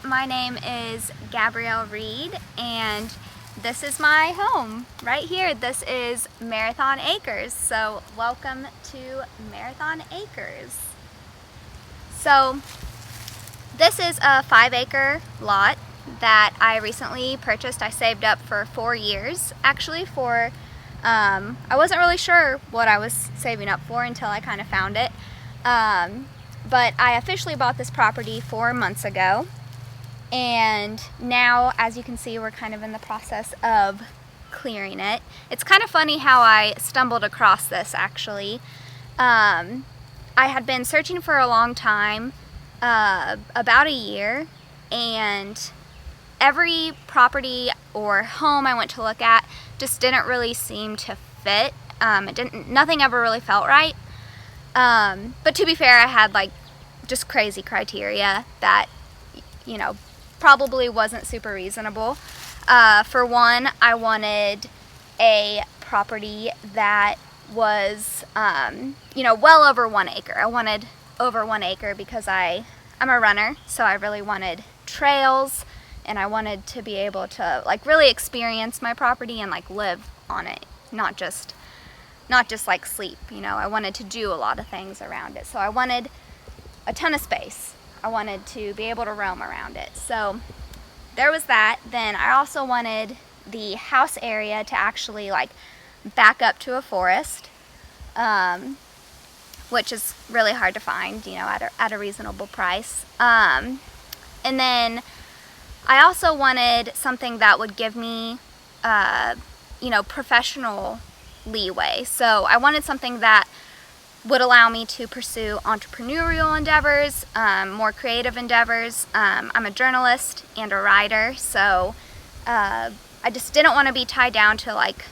my name is Gabrielle Reed and this is my home right here. This is Marathon Acres. So welcome to Marathon Acres. So this is a 5-acre lot that I recently purchased. I saved up for 4 years actually for I wasn't really sure what I was saving up for until I kind of found it. But I officially bought this property 4 months ago, and now, as you can see, we're kind of in the process of clearing it. It's kind of funny how I stumbled across this actually. I had been searching for a long time, about a year, and every property or home I went to look at just didn't really seem to fit. Nothing ever really felt right. But to be fair, I had like just crazy criteria that, you know, probably wasn't super reasonable. For one, I wanted a property that was, you know, well over 1 acre. I wanted over 1 acre because I'm a runner, so I really wanted trails, and I wanted to be able to like really experience my property and like live on it, not just like sleep, you know. I wanted to do a lot of things around it. So I wanted a ton of space. I wanted to be able to roam around it. So there was that. Then I also wanted the house area to actually like back up to a forest, which is really hard to find, you know, at a reasonable price. And then I also wanted something that would give me, you know, professional leeway. So I wanted something that would allow me to pursue entrepreneurial endeavors, more creative endeavors. I'm a journalist and a writer, so I just didn't want to be tied down to like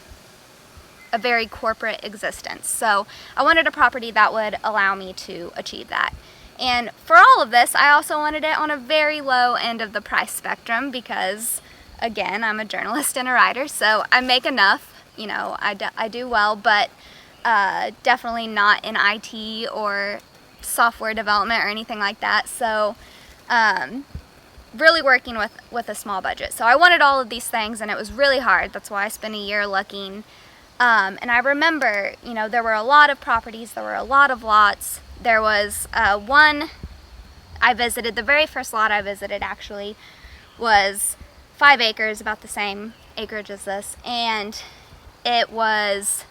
a very corporate existence. So I wanted a property that would allow me to achieve that. And for all of this, I also wanted it on a very low end of the price spectrum because, again, I'm a journalist and a writer, so I make enough. You know, I do well, but definitely not in IT or software development or anything like that. So really working with a small budget. So I wanted all of these things, and it was really hard. That's why I spent a year looking. And I remember, you know, there were a lot of properties, there were a lot of lots. There was one I visited, the very first lot I visited actually was 5 acres, about the same acreage as this, and it was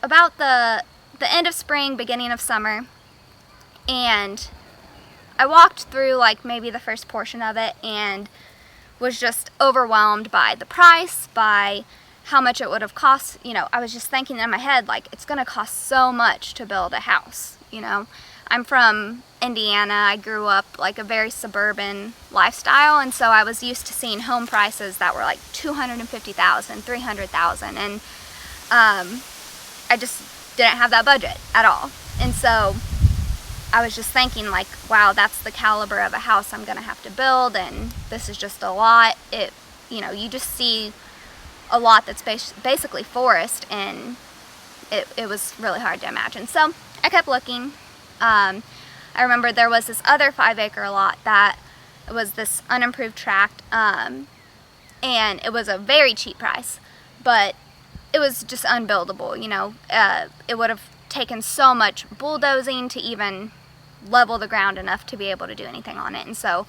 about the end of spring, beginning of summer, and I walked through like maybe the first portion of it and was just overwhelmed by the price, by how much it would have cost. You know, I was just thinking in my head, like, it's gonna cost so much to build a house, you know. I'm from Indiana. I grew up like a very suburban lifestyle, and so I was used to seeing home prices that were like $250,000, $300,000, and I just didn't have that budget at all. And so I was just thinking like, wow, that's the caliber of a house I'm gonna have to build, and this is just a lot. You know, you just see a lot that's basically forest, and it was really hard to imagine. So I kept looking. I remember there was this other 5-acre lot that was this unimproved tract, and it was a very cheap price, but it was just unbuildable, you know. It would have taken so much bulldozing to even level the ground enough to be able to do anything on it. And so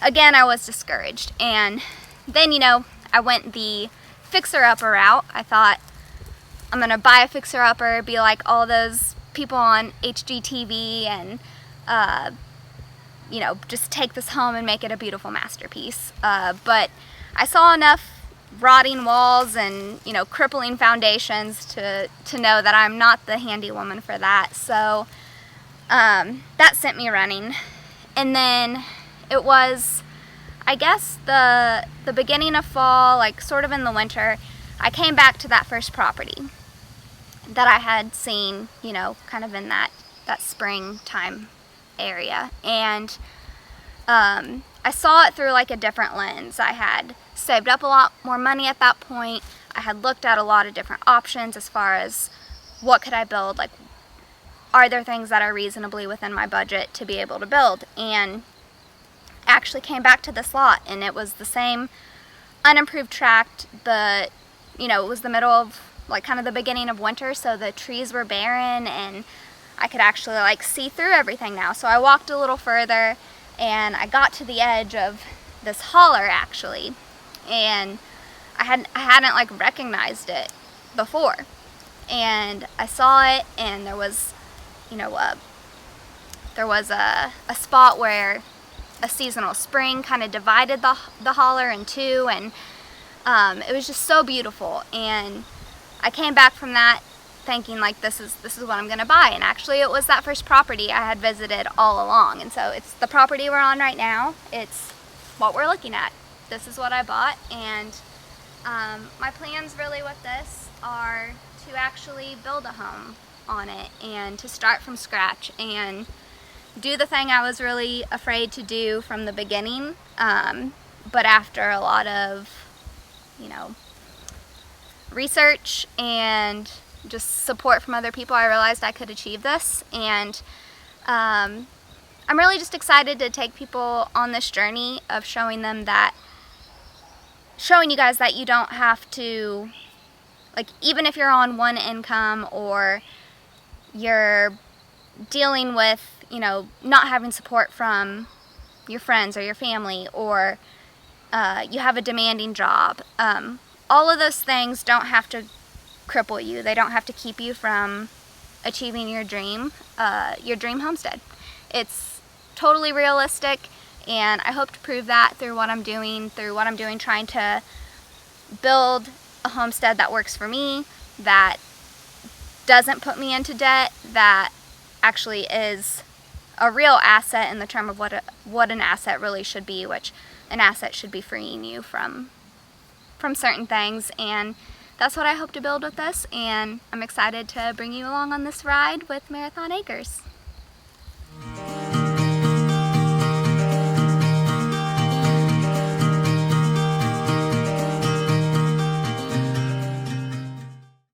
again, I was discouraged. And then, you know, I went the fixer-upper route. I thought, I'm gonna buy a fixer-upper, be like all those people on HGTV, and you know, just take this home and make it a beautiful masterpiece. But I saw enough rotting walls and, you know, crippling foundations to know that I'm not the handy woman for that. So that sent me running. And then it was, I guess, the beginning of fall, like sort of in the winter, I came back to that first property that I had seen, you know, kind of in that springtime area. And I saw it through like a different lens. I had saved up a lot more money at that point. I had looked at a lot of different options as far as what could I build, like are there things that are reasonably within my budget to be able to build. And actually came back to this lot, and it was the same unimproved tract, but you know, it was the middle of like kind of the beginning of winter, so the trees were barren and I could actually like see through everything now. So I walked a little further and I got to the edge of this holler actually, and I hadn't like recognized it before, and I saw it, and there was, you know, a spot where a seasonal spring kind of divided the holler in two, and it was just so beautiful. And I came back from that thinking like this is what I'm gonna buy, and actually it was that first property I had visited all along, and so it's the property we're on right now. It's what we're looking at. This is what I bought, and my plans really with this are to actually build a home on it and to start from scratch and do the thing I was really afraid to do from the beginning, but after a lot of, you know, research and just support from other people, I realized I could achieve this. And I'm really just excited to take people on this journey of showing you guys that you don't have to, like, even if you're on one income or you're dealing with, you know, not having support from your friends or your family, or you have a demanding job, all of those things don't have to cripple you. They don't have to keep you from achieving your dream homestead. It's totally realistic, and I hope to prove that through what I'm doing, trying to build a homestead that works for me, that doesn't put me into debt, that actually is a real asset in the term of what an asset really should be, which an asset should be freeing you from certain things. And that's what I hope to build with this, and I'm excited to bring you along on this ride with Marathon Acres.